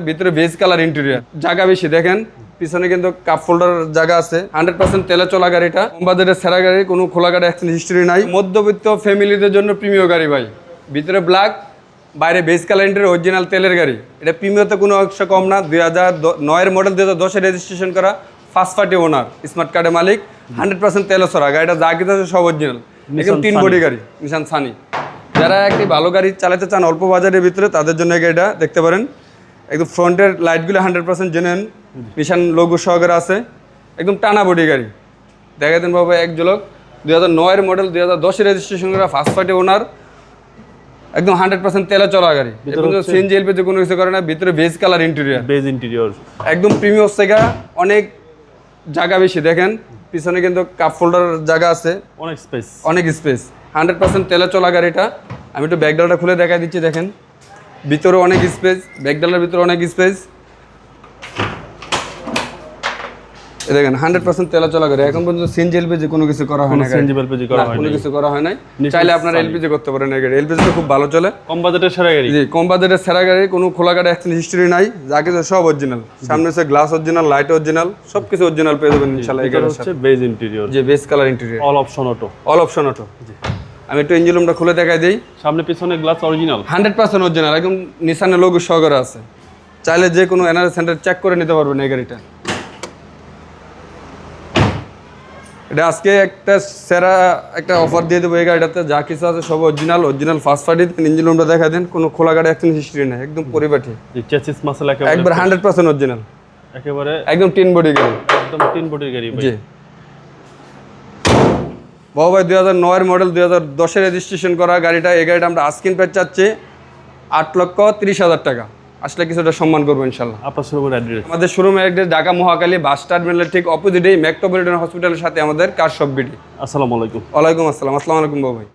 ভিতরে base colour interior, জায়গা বেশি দেখেন, পিছনে কিন্তু কাপ ফোল্ডার জায়গা আছে। 100% তেলে চলা গাড়িটা, কম বাজেটের সেরা গাড়ি, কোনো খোলা গাড়ি অ্যাক্সিডেন্ট হিস্ট্রি নাই। মধ্যবিত্ত ফ্যামিলিদের জন্য প্রিমিয় গাড়ি ভাই, ভিতরে ব্ল্যাক, বাইরে বেজ কালার ইন্টেরিয়র, অরিজিনাল তেলের গাড়ি। এটা প্রিমিয়তে কোনো অংশ কম না। 2009 মডেল, 2010 রেজিস্ট্রেশন করা, ফার্স্ট পার্টি ওনার, স্মার্ট কার্ডের মালিক, 100% তেলে চলা গাড়িটা, যা কিছু আছে সব অরিজিনাল, একদম 3 বডি গাড়ি, নিশান সানি। যারা একটি ভালো গাড়ি চালাতে চান অল্প বাজারের ভিতরে, তাদের জন্য এই গাড়িটা দেখতে পারেন। একদম ফ্রন্টের লাইটগুলো 100% জেনুইন, নিশান লোগো সহকারে আছে, একদম টানা বডি গাড়ি। দেখা দেন বাবা এক ঝলক, 2009 মডেল, 2010 রেজিস্ট্রেশন করা, ফার্স্ট পার্টি ওনার, একদম 100% তেলে চলা গাড়ি। সিএনজি এলপিজি কোনো কিছু করে না। ভিতরে বেজ কালার ইন্টেরিয়র, একদম প্রিমিয়াম সেগা, অনেক জায়গা বেশি দেখেন, পিছনে কিন্তু কাপ ফোল্ডার জায়গা আছে, অনেক স্পেস। 100% তেলে চলা গাড়িটা। আমি একটু ব্যাকডালটা খুলে দেখাই দিচ্ছি, দেখেন ভিতরে অনেক স্পেস, ব্যাকডালের ভিতরে অনেক স্পেস। দেখেন 100% তেলে চলা গাড়ি। এখন পর্যন্ত সিএনজি এলপিজি কোনো কিছু করা হয় না, কোনো কিছু করা হয় নাই। চাইলে আপনারা এলপিজি করতে পারেন। এই গাড়ি এলপিজি খুব ভালো চলে, কম বাজেটের সেরা গাড়ি। জি, কম বাজেটের সেরা গাড়ি, কোনো খোলা গাড়ি অ্যাক্সিডেন্ট হিস্ট্রি নাই, যা কিছু সব অরিজিনাল। সামনে হচ্ছে গ্লাস অরিজিনাল, লাইট অরিজিনাল, সবকিছু অরিজিনাল পেয়ে যাবেন ইনশাআল্লাহ। এই গাড়ির সাথে বেজ ইন্টেরিয়র, জি, beige colour interior, all option auto, all option auto. জি, আমি একটু ইঞ্জিন রুমটা খুলে দেখাই দিই। সামনে পিছনে গ্লাস অরিজিনাল, 100% অরিজিনাল, একদম নিসানের লোগো সহকারে আছে। চাইলে যে কোনো এনআরএস সেন্টার চেক করে নিতে পারবেন এই গাড়িটা। এটা আজকে একটা সেরা একটা অফার দিয়ে দেবো এই গাড়িটাতে, যা কিছু আছে সব অরিজিনাল ফার্স্ট পার্টি। ইঞ্জিন রুমটা দেখা দেন, কোনো খোলা গাড়ি অ্যাক্সিডেন্ট হিস্ট্রি নেই, একদম পরিপাটি। চেসিস মাসেল একবার 100% অরিজিনাল, একেবারে একদম 3 বডি গাড়ি, একদম 3 বডির গাড়ি ভাই। জি বাবা ভাই, 2009 মডেল, 2010 রেজিস্ট্রেশন করা গাড়িটা। এই গাড়িটা আমরা আস্কিং প্রাইস চাচ্ছি 8,30,000 টাকা। আসলে কিছুটা সম্মান করবো ইনশাল্লাহ। আপনার শোরুমের অ্যাড্রেস? আমাদের শোরুমের অ্যাড্রেস ঢাকা মহাখালী বাস টার্মিনালের ঠিক অপোজিটেই মেট্রোপলিটন হসপিটালের সাথে আমাদের কার শপ বিডি। আসসালামু আলাইকুম। ওয়ালাইকুম আসসালাম। আসসালামু আলাইকুম বাবা ভাই।